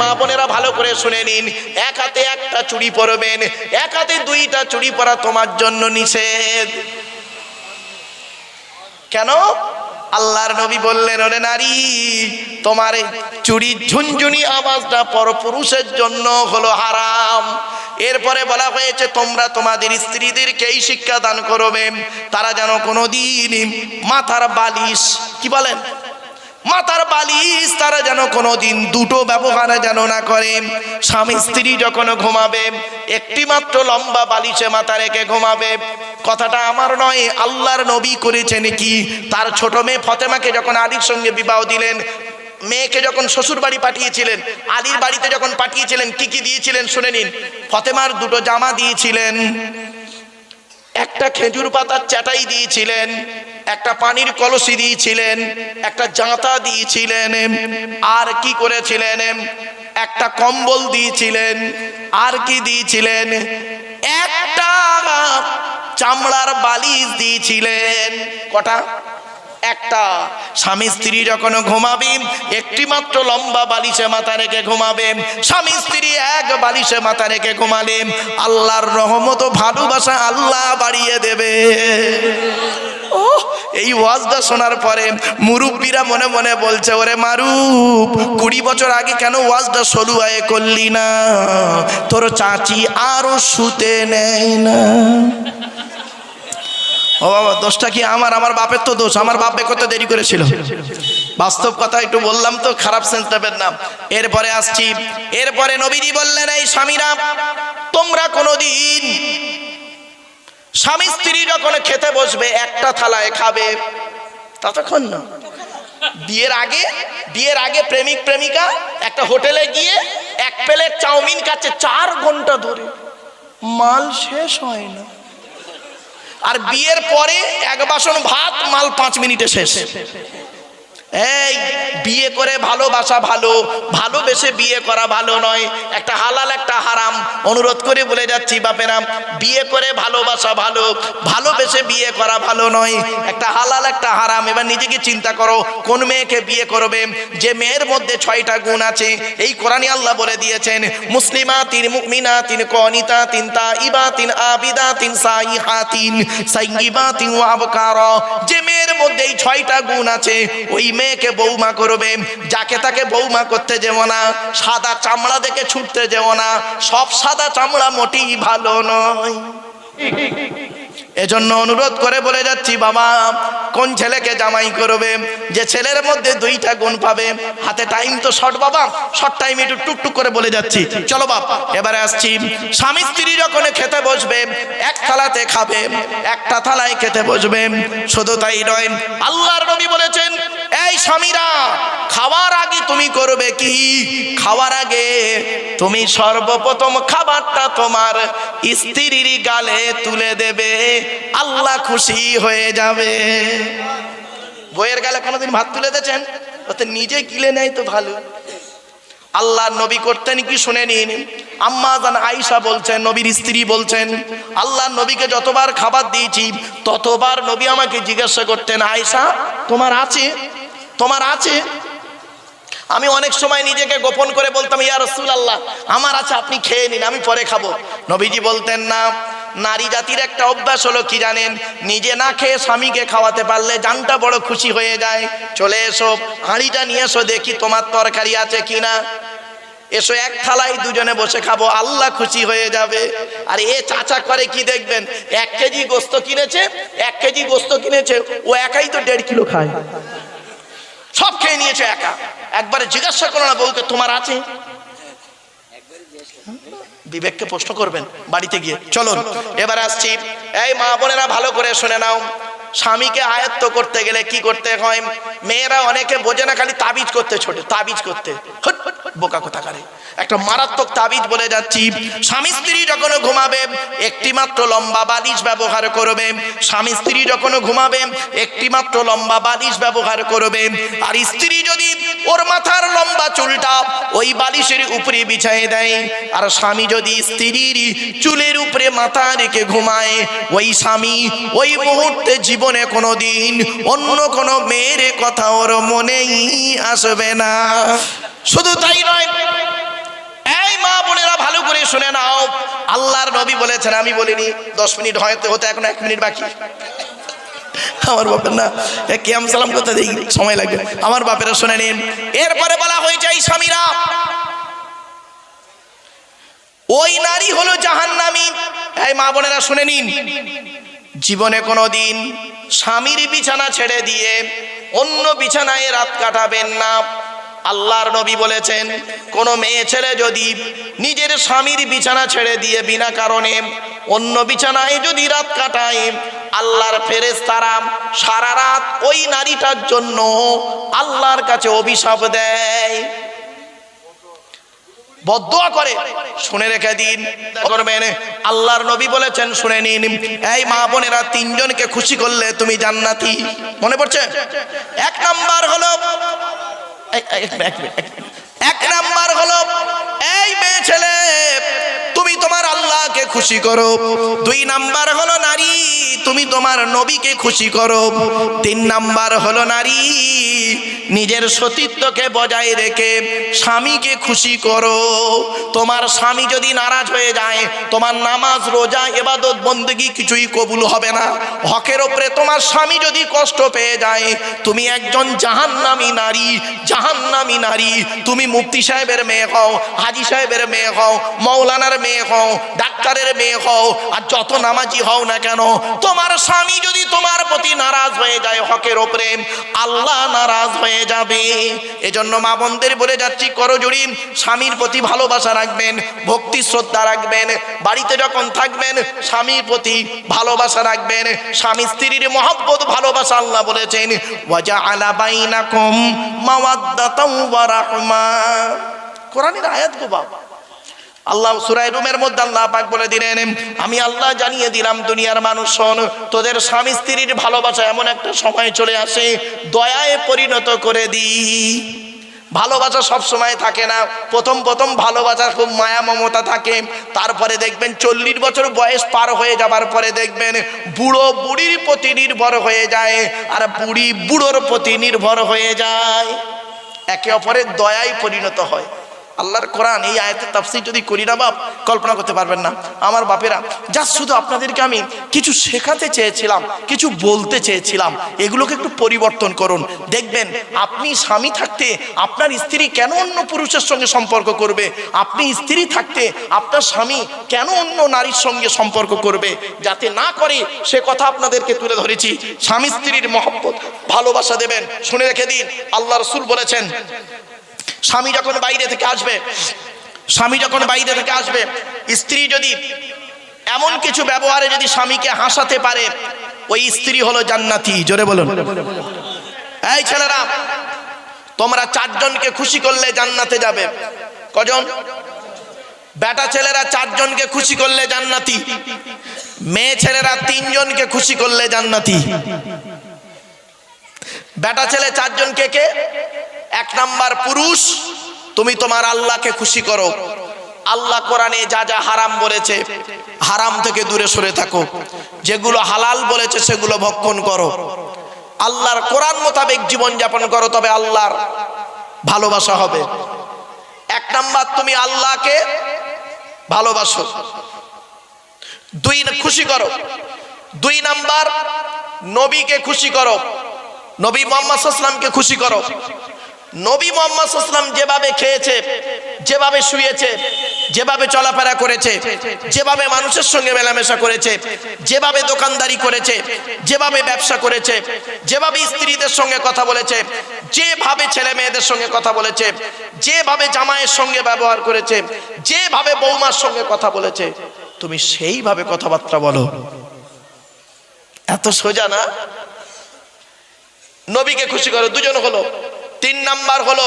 মা বোনেরা ভালো করে শুনে নিন, এক হাতে একটা চুড়ি পরবেন, এক হাতে দুইটা চুড়ি পরা তোমার জন্য নিষেধ। কেন? আল্লাহর নবী বললেন, ওরে নারী, তোমার চুড়ির ঝুনঝুনি আওয়াজটা পরপুরুষের জন্য হলো হারাম। এরপরে বলা হয়েছে তোমরা তোমাদের স্ত্রীদেরকে এই শিক্ষা দান করবে, তারা যেন কোনোদিন মাথার বালিশ, কি বলেন, মাথার বালিশ তারা যেন কোনোদিন দুটো ব্যবহার যেন না করে। স্বামী স্ত্রী যখন ঘুমাবে একটি মাত্র লম্বা বালিশে মাথা রেখে ঘুমাবে। কথাটা আমার নয়, আল্লাহর নবী করেছেন কি, তার ছোট মেয়ে ফতেমাকে যখন আলীর সঙ্গে বিবাহ দিলেন, মেয়েকে যখন শ্বশুর বাড়ি পাঠিয়েছিলেন, আলীর বাড়িতে যখন পাঠিয়েছিলেন, কি কি দিয়েছিলেন শুনে নিন। ফতেমার দুটো জামা দিয়েছিলেন, একটা খেজুর পাতার চাটাই দিয়েছিলেন, একটা পানির কলসি দিয়েছিলেন, একটা জাঁতা দিয়েছিলেন, আর কি করেছিলেন, একটা কম্বল দিয়েছিলেন, আর কি দিয়েছিলেন, একটা চামড়ার বালিশ দিয়েছিলেন। কটা? একটা। স্বামী স্ত্রী যখন ঘুমাবে একটি মাত্র লম্বা বালিশে মাথা রেখে ঘুমাবে। স্বামী স্ত্রী এক বালিশে মাথা রেখে ঘুমালে আল্লাহর রহমত ও ভালোবাসা আল্লাহ বাড়িয়ে দেবে। এই ওয়াজটা শোনার পরে মুরব্বীরা মনে মনে বলছে, ওরে মারুফ, 20 বছর আগে কেন ওয়াজটা সলুয়ায়ে করলি না? তোর চাচি আরো শুতে নেয় না। ও বাবা, দোষটা কি আমার? আমার বাপের তো দোষ, আমার বাপ করতে দেরি করেছিল। বাস্তব কথা একটু বললাম তো, খারাপ সেন্স নেবেন না। এরপরে আসছি, এরপরে নবীজি বললেন, এই স্বামীরা, তোমরা কোনোদিন স্বামী স্ত্রী যখন খেতে বসবে একটা থালায় খাবে, ততক্ষণ না। বিয়ের আগে প্রেমিক প্রেমিকা একটা হোটেলে গিয়ে এক প্লেট চাউমিন খাচ্ছে 4 ঘন্টা ধরে, মাল শেষ হয় না। আর বিয়ের পরে এক বাসন ভাত, মাল 5 মিনিটে শেষ। এই বিয়ে করে ভালোবাসা ভালো, ভালোবেসে বিয়ে করা ভালো নয়। একটা হালাল একটা হারাম। অনুরোধ করে বলে যাচ্ছি বাপেরা, বিয়ে করে ভালোবাসা ভালো, ভালোবেসে বিয়ে করা ভালো নয়। একটা হালাল একটা হারাম। এবার নিজেকে চিন্তা করো, কোন মেয়েকে বিয়ে করবে যে মেয়ের মধ্যে 6টা গুণ আছে। এই কোরআনে আল্লাহ বলে দিয়েছেন, মুসলিমাতিন মুমিনাতিন কানিতাতিন তাইবাতিন আবিদাতিন সাইহাতিন সাইয়্যিবাতিন ওয়া আবকারা। যে মেয়ের মধ্যে এই 6টা গুণ আছে, ওই মেয়েকে বৌমা করবে। যাকে তাকে বৌমা করতে যেও না, সাদা চামড়া দেখে ছুটতে যেও না। সব সাদা চামড়া মোটেই ভালো নয়। এজন্য অনুরোধ করে বলে যাচ্ছি বাবা, কোন ছেলেকে জামাই করবে যে ছেলের মধ্যে 2টা গুণ পাবে? হাতে টাইম তো শর্ট বাবা, শর্ট টাইম একটু টুকটুক করে বলে যাচ্ছি। চলো বাপ, এবারে আসছি। স্বামী স্ত্রী যখন খেতে বসবে এক থালাতে খাবে, একটা থালায় খেতে বসবে। শুধু তাই নয়, আল্লাহর নবী বলেছেন, এই স্বামীরা, খাওয়ার আগে তুমি করবে কি? খাওয়ার আগে তুমি সর্বপ্রথম খাবারটা তোমার স্ত্রীর গালে তুলে দেবে, আল্লাহ খুশি হয়ে যাবে। বইয়ের গালে কোনোদিন ভাত তুলে দিয়েছেন? ওতে নিজে গিলে নেয় তো ভালো। আল্লাহর নবী করতেন কি শুনে নিন। আম্মা জান আয়েশা বলছেন, নবীর স্ত্রী বলছেন, আল্লাহর নবীকে যতবার খাবার দিয়েছি ততবার নবী আমাকে জিজ্ঞাসা করতেন, আয়েশা তোমার আছে? তোমার আছে? আমি অনেক সময় নিজেকে গোপন করে বলতাম, ইয়া রাসূলুল্লাহ আমার আছে, আপনি খেয়ে নিন, আমি পরে খাবো। নবীজি বলতেন না। নারী জাতির একটা অভ্যাস হলো কি জানেন? নিজে না খেয়ে স্বামীকে খাওয়াতে পারলে জানটা বড় খুশি হয়ে যায়। চলে এসো, হাঁড়িটা নিয়ে এসো, দেখি তোমার তরকারি আছে কিনা। এসো, এক থালায় দুজনে বসে খাবো, আল্লাহ খুশি হয়ে যাবে। আর এ চাচা করে কি দেখবেন, 1 কেজি গোস্ত কিনেছে, 1 কেজি গোস্ত কিনেছে, ও একাই তো 1.5 কিলো খায়, সব খেয়ে নিয়েছে একা। একবারে জিজ্ঞাসা করো না বউকে, তোমার আছে? বিবেককে প্রশ্ন করবেন বাড়িতে গিয়ে। চলুন এবার আসছি। এই মা বোনেরা ভালো করে শুনে নাও, স্বামীকে আয়ত্ত করতে গেলে কি করতে হয়? মেয়েরা অনেকে বোঝে না, খালি তাবিজ করতে ছোটে, তাবিজ করতে বোকা কোথাকারে। একটা মারাত্মক তাবিজ বলে যাচ্ছি। স্বামী স্ত্রী যখন ঘুমাবে একটি মাত্র লম্বা বালিশ ব্যবহার করবে। স্বামী স্ত্রী যখন ঘুমাবে একটি মাত্র লম্বা বালিশ ব্যবহার করবে। আর স্ত্রী যদি ওর মাথার লম্বা চুলটা ওই বালিশের উপরে বিছায়ে দেয়, আর স্বামী যদি স্ত্রীর চুলের উপরে মাথা রেখে ঘুমায়, ওই স্বামী ওই মুহূর্তে জীবনে কোনোদিন অন্য কোনো মেয়ের কথা ওর মনেই আসবে না। শুধু তাই নয়, শুনে নাও, আল্লাহর নবী বলেছেন, আমি বলিনি 10 মিনিট হয়তো হতে এখন 1 মিনিট বাকি। আমার বাপের না কিয়াম সালাম করতে দেই সময় লাগবে, আমার বাপেরা শুনে নিন। এরপরে বলা হয়েছে এই স্বামীরা, ওই নারী হলো জাহান্নামী। এই মা বোনেরা শুনে নিন, জীবনে কোনোদিন স্বামীর বিছানা ছেড়ে দিয়ে অন্য বিছানায় রাত কাটাবেন না। আল্লাহর নবী বলেছেন, কোন মেয়ে ছেলে যদি নিজের স্বামীর বিছানা ছেড়ে দিয়ে বিনা কারণে অন্য বিছানায় যদি রাত কাটায়, আল্লাহর ফেরেশতারা সারা রাত ওই নারীটার জন্য আল্লাহর কাছে অভিশাপ দেয়, বদদুয়া করে। শুনে রেখে দিন, করবেন। আল্লাহর নবী বলেছেন, শুনে নিন, এই মা বোনেরা, 3 জনকে খুশি করলে তুমি জান্নাতি। মনে পড়ছে? 1 নাম্বার হলো, 1 নাম্বার হলো এই মেয়ে ছেলে তুমি তোমার আল্লাহকে খুশি করো। 2 নাম্বার হলো নারী, তুমি তোমার নবীকে খুশি করো। 3 নাম্বার হলো নারী, নিজের সতীত্বকে বজায় রেখে স্বামীকে খুশি করো। তোমার স্বামী যদি নারাজ হয়ে যায়, তোমার নামাজ রোজা ইবাদত বন্দেগী কিছুই কবুল হবে না। হকের ওপরে তোমার স্বামী যদি কষ্ট পেয়ে যায়, তুমি একজন জাহান্নামী নারী, জাহান্নামী নারী। তুমি মুফতি সাহেবের মেয়ে হও, হাজী সাহেবের মেয়ে হও, মৌলানার মেয়ে হও, ডাক্তারের মেয়ে হও, আর যত নামাজি হও না কেন, তোমার স্বামী যদি তোমার প্রতি নারাজ হয়ে যায় হকের ওপরে, আল্লাহ নারাজ হয়ে যাবে। এজন্য মা বোনদের বলে যাচ্ছি, করজোড়ি স্বামীর প্রতি ভালোবাসা রাখবেন, ভক্তি শ্রদ্ধা রাখবেন। বাড়িতে যখন থাকবেন স্বামীর প্রতি ভালোবাসা রাখবেন। স্বামী স্ত্রীর মহব্বত ভালোবাসা আল্লাহ বলেছেন, ওয়াজআলা বাইনাকুম মাওয়াদ্দাতাও ওয়া রাহমা। কোরআনের আয়াত গো বাবা। আল্লাহ সূরা রুমের মধ্যে আল্লাহ পাক বলে দিলেন, আমি আল্লাহ জানিয়ে দিলাম দুনিয়ার মানুষ শোন, তোদের স্বামী স্ত্রীর ভালোবাসা এমন একটা সময় চলে আসে, দয়ায় পরিণত করে দিই। ভালোবাসা সব সময় থাকে না। প্রথম ভালোবাসার খুব মায়া মমতা থাকে, তারপরে দেখবেন 40 বছর বয়স পার হয়ে যাবার পরে দেখবেন বুড়ো বুড়ির প্রতি নির্ভর হয়ে যায়, আর বুড়ি বুড়োর প্রতি নির্ভর হয়ে যায়, একে অপরের দয়ায় পরিণত হয়। আল্লাহর কোরআন এই আয়াতের তাফসীর যদি করি না বাপ, কল্পনা করতে পারবেন না। আমার বাপেরা, যা শুধু আপনাদেরকে আমি কিছু শেখাতে চেয়েছিলাম, কিছু বলতে চেয়েছিলাম, এগুলোকে একটু পরিবর্তন করুন। দেখবেন আপনি স্বামী থাকতে আপনার স্ত্রী কেন অন্য পুরুষের সঙ্গে সম্পর্ক করবে, আপনি স্ত্রী থাকতে আপনার স্বামী কেন অন্য নারীর সঙ্গে সম্পর্ক করবে, যাতে না করে সে কথা আপনাদেরকে তুলে ধরেছি। স্বামী স্ত্রীর মহব্বত ভালোবাসা দেবেন। শুনে রেখে দিন, আল্লাহ রাসূল বলেছেন, স্বামী যখন বাইরে থেকে আসবে, স্ত্রী যদি এমন কিছু ব্যবহারে যদি স্বামীকে হাসাতে পারে, ওই স্ত্রী হলো জান্নাতি। জোরে বলুন। এই ছেলেরা, তোমরা 4 জনকে খুশি করলে জান্নাতে যাবে। কজন? বেটা ছেলেরা 4 জনকে খুশি করলে জান্নাতি, মেয়ে ছেলেরা 3 জনকে খুশি করলে জান্নাতি। বেটা ছেলে 4 জনকে কে? 1 নাম্বার পুরুষ, তুমি তোমার আল্লাহকে খুশি করো। আল্লাহ কোরআনে যা যা হারাম বলেছে, হারাম থেকে দূরে সরে থাকো। যেগুলো হালাল বলেছে সেগুলো ভক্ষণ করো। আল্লাহর কোরআন মোতাবেক জীবন যাপন করো, তবে আল্লাহর ভালোবাসা হবে। 1 নাম্বার, তুমি আল্লাহকে ভালোবাসো, 2 খুশি করো। 2 নাম্বার, নবীকে খুশি করো, নবী মুহাম্মদ সাল্লাল্লাহু আলাইহি ওয়াসাল্লামকে খুশি করো। নবী মুহাম্মদ সাল্লাল্লাহু আলাইহি ওয়াসাল্লাম যেভাবে খেয়েছে, যেভাবে শুয়েছে, যেভাবে চলাফেরা করেছে, যেভাবে মানুষের সঙ্গে মেলামেশা করেছে, যেভাবে দোকানদারি করেছে, যেভাবে ব্যবসা করেছে, যেভাবে স্ত্রীদের সঙ্গে কথা বলেছে, যেভাবে ছেলে মেয়েদের সঙ্গে কথা বলেছে, যেভাবে জামাইয়ের সঙ্গে ব্যবহার করেছে, যেভাবে বৌমার সঙ্গে কথা বলেছে, তুমি সেইভাবে কথাবার্তা বলো। এত সোজা না? নবীকে খুশি করো, 2 জন হলো। 3 নাম্বার হলো,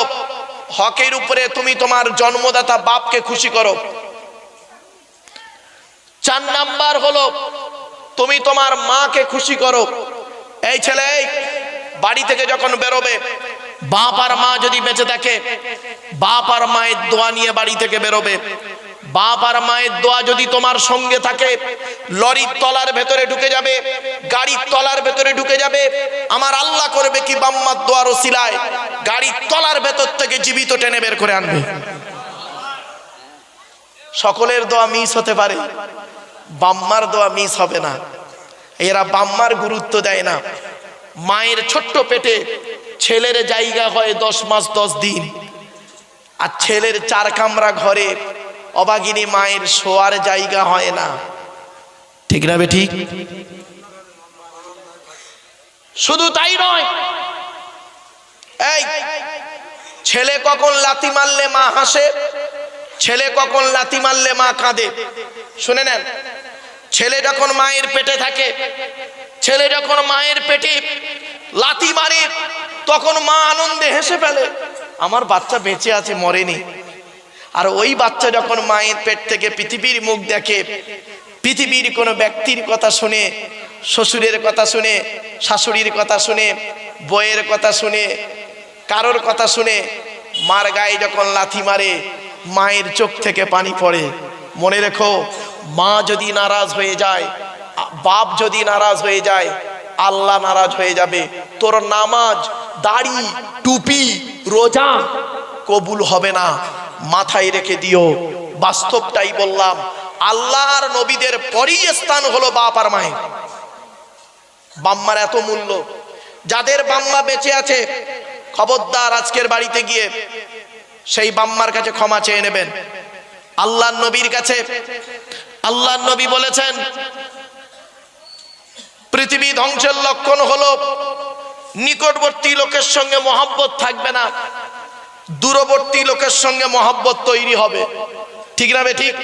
হকের উপরে তুমি তোমার জন্মদাতা বাপকে খুশি করো। 4 নাম্বার হলো, তুমি তোমার মাকে খুশি করো। এই ছেলে, বাড়ি থেকে যখন বেরোবে, বাপ আর মা যদি বেঁচে থাকে, বাপ আর মায়ের দোয়া নিয়ে বাড়ি থেকে বেরোবে। বাপ আর মায়ের দোয়া যদি তোমার সঙ্গে থাকে, লরির তলার ভেতরে ঢুকে যাবে, গাড়ির তলার ভেতরে ঢুকে যাবে। আমার আল্লাহ করবে কি, বাম্মার দোয়ার ওসিলায় গাড়ির তলার ভেতর থেকে জীবিত টেনে বের করে আনবে। সকলের দোয়া মিস হতে পারে, বাম্মার দোয়া মিস হবে না। এরা বাম্মার গুরুত্ব দেয় না। মায়ের ছোট্ট পেটে ছেলের জায়গা হয় 10 মাস 10 দিন, আর ছেলের 4 কামরা ঘরে অবাগিনী মায়ের শোয়ার জায়গা হয় না। ঠিক না বে ঠিক? শুধু তাই নয়, এই ছেলে কখন লাথি মারলে মা হাসে, ছেলে কখন লাথি মারলে মা কাঁদে, শুনে নেন। ছেলে যখন মায়ের পেটে থাকে, ছেলে যখন মায়ের পেটে লাথি মারে, তখন মা আনন্দে হেসে ফেলে, আমার বাচ্চা বেঁচে আছে, মরেনি। আর ওই বাচ্চা যখন মায়ের পেট থেকে পৃথিবীর মুখ দেখে, পৃথিবীর কোনো ব্যক্তির কথা শুনে, শ্বশুরের কথা শুনে, শাশুড়ির কথা শুনে, বইয়ের কথা শুনে, কারোর কথা শুনে মার গায়ে যখন লাথি মারে, মায়ের চোখ থেকে পানি পড়ে। মনে রেখো, মা যদি নারাজ হয়ে যায়, বাপ যদি নারাজ হয়ে যায়, আল্লাহ নারাজ হয়ে যাবে। তোর নামাজ, দাড়ি, টুপি, রোজা কবুল হবে না, মাথায় রেখে দিও। বাস্তবটাই বললাম, আল্লাহর নবীদের পরই স্থান হলো বাপ আর মায়ের। বাম্মার এত মূল্য। যাদের বাম্মা বেঁচে আছে, খবরদার আজকের বাড়িতে গিয়ে সেই বাম্মার কাছে ক্ষমা চেয়ে নেবেন। আল্লাহর নবীর কাছে, আল্লাহর নবী বলেছেন, পৃথিবী ধ্বংসের লক্ষণ হলো নিকটবর্তী লোকের সঙ্গে মহব্বত থাকবে না, দূরবর্তী লোকের সঙ্গে মহব্বত তৈরি হবে। ঠিক না বে ঠিক?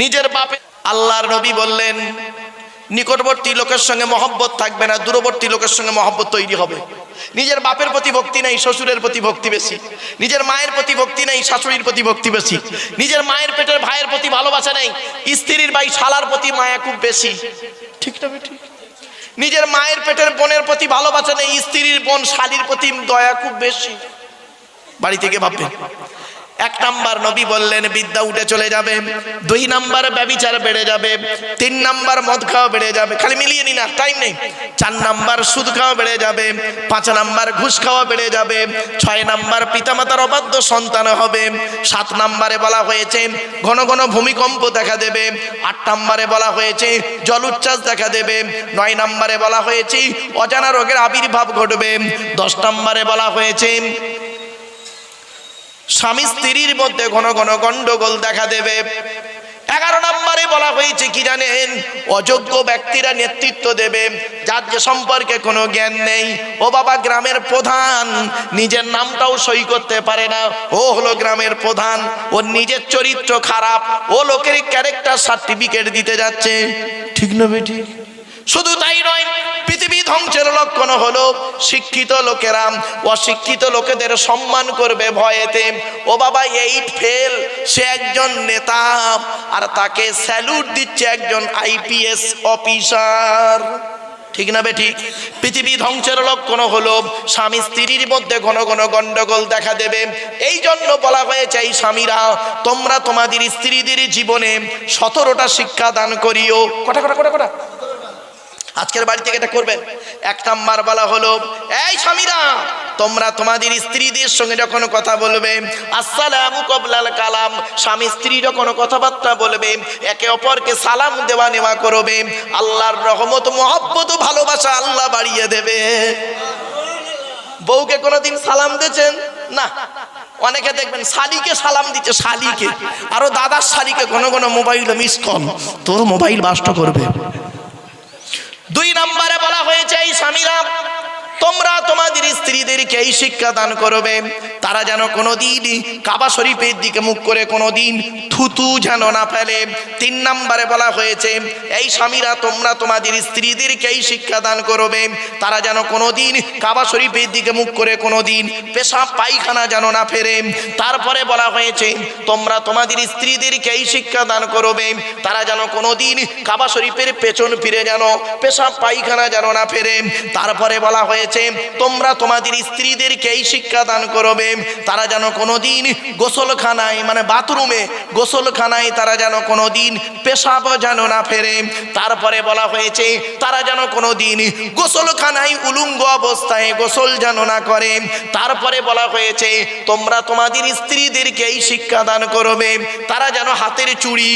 নিজের বাপে আল্লাহর নবী বললেন, নিকটবর্তী লোকের সঙ্গে মহব্বত থাকবে না, দূরবর্তী লোকের সঙ্গে মহব্বত তৈরি হবে। নিজের বাপের প্রতি ভক্তি নেই, শ্বশুরের প্রতি ভক্তি বেশি। নিজের মায়ের প্রতি ভক্তি নেই, শাশুড়ির প্রতি ভক্তি বেশি। নিজের মায়ের পেটের ভাইয়ের প্রতি ভালোবাসা নেই, স্ত্রীর ভাই শালার প্রতি মায়া খুব বেশি। ঠিক না ঠিক? নিজের মায়ের পেটের বোনের প্রতি ভালোবাসা নেই, স্ত্রীর বোন শালীর প্রতি দয়া খুব বেশি। বাড়ি থেকে ভাববেন। 1 নাম্বার নবী বললেন বিদ্যা উঠে চলে যাবে, 2 নাম্বার ব্যভিচার বেড়ে যাবে, 3 নাম্বার মদ খাওয়া বেড়ে যাবে, খালি মিলিয়ে নিন, টাইম নেই। 4 নাম্বার সুদ খাওয়া বেড়ে যাবে, 5 নাম্বার ঘুষ খাওয়া বেড়ে যাবে, 6 নাম্বার পিতামাতার অবাধ্য সন্তান হবে, 7 নাম্বারে বলা হয়েছে ঘন ঘন ভূমিকম্প দেখা দেবে, 8 নাম্বারে বলা হয়েছে জলোচ্ছ্বাস দেখা দেবে, 9 নাম্বারে বলা হয়েছে অজানা রোগের আবির্ভাব ঘটবে, 10 নাম্বারে বলা হয়েছে স্বামী স্ত্রীর মধ্যে ঘন ঘন গন্ডগোল দেখা দেবে। 11 নম্বরে বলা হয়েছে কি জানেন? অযোগ্য ব্যক্তিরা নেতৃত্ব দেবে, যার যে সম্পর্কে কোনো জ্ঞান নেই। ও বাবা, গ্রামের প্রধান নিজের নামটাও সই করতে পারে না, ও হলো গ্রামের প্রধান, ওর নিজের চরিত্র খারাপ, ও লোকের ক্যারেক্টার সার্টিফিকেট দিতে যাচ্ছে। ঠিক না বেটি? শুধু তাই নয়, পৃথিবী ধ্বংসের লক্ষণ হলো শিক্ষিত লোকেরা অশিক্ষিত লোকেদের সম্মান করবে ভয়েতে। ও বাবা, 8 ফেল, সে একজন নেতা, আর তাকে স্যালুট দিচ্ছে একজন IPS অফিসার। ঠিক না বেটি? পৃথিবী ধ্বংসের লক্ষণ হলো স্বামী স্ত্রীর মধ্যে ঘন ঘন গন্ডগোল দেখা দেবে। এই জন্য বলা হয়েছে, এই স্বামীরা তোমরা তোমাদের স্ত্রীদের জীবনে 17টা শিক্ষা দান করিও। কটা কটা কটা কটা আজকের বাড়ি থেকে এটা করবেন। 1 নাম্বার বলা হলো, এই স্বামীরা তোমরা তোমাদের স্ত্রীদের সঙ্গে যখন কথা বলবে, আসসালামু কবলাল কালাম, স্বামী স্ত্রী যখন কথাবার্তা বলবে, একে অপরকে সালাম দেওয়া নেওয়া করবে। আল্লাহর রহমত, মহব্বত, ভালোবাসা আল্লাহ বাড়িয়ে দেবে। বউকে কোনোদিন সালাম দিয়েছেন? না। অনেকে দেখবেন শালিকে সালাম দিচ্ছে, শালিকে, আরো দাদার শালিকে ঘন ঘন মোবাইল মিস কল, তোর মোবাইল বাস্ট করবে। 2 নম্বরে বলা হয়েছে, এই স্বামীরা তোমরা তোমাদের স্ত্রীদেরকে এই শিক্ষা দান করবে, তারা যেন কোনোদিন কাবা শরীফের দিকে মুখ করে কোনোদিন থুতু যেন না ফেলে। 3 নম্বরে বলা হয়েছে, এই স্বামীরা তোমরা তোমাদের স্ত্রীদেরকে এই শিক্ষা দান করবে, তারা যেন কোনোদিন কাবা শরীফের দিকে মুখ করে কোনোদিন পেশাব পায়খানা যেন না ফেরে। তারপরে বলা হয়েছে, তোমরা তোমাদের স্ত্রীদেরকে এই শিক্ষা দান করবে, তারা যেন কোনোদিন কাবা শরীফের পেছন ফিরে যেন পেশাব পায়খানা যেন না ফেরে। তারপরে বলা হয়েছে, হয়েছে তোমরা তোমাদের স্ত্রীদেরকে এই শিক্ষা দান করবে তারা যেন কোনোদিন গোসলখানায় মানে বাথরুমে গোসলখানায় তারা যেন কোনোদিন পেশাব যেন না ফেরে। তারপরে বলা হয়েছে তারা যেন কোনোদিন গোসলখানায় উলঙ্গ অবস্থায় গোসল যেন না করে। তারপরে বলা হয়েছে তোমরা তোমাদের স্ত্রীদেরকে এই শিক্ষা দান করবে তারা যেন হাতের চুড়ি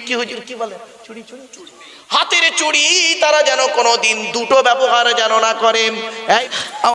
কি হুজুর কি বলে চুড়ি চুড়ি চুড়ি হাতের চুড়ি তারা যেন কোনোদিন দুটো ব্যবহার যেন না করে।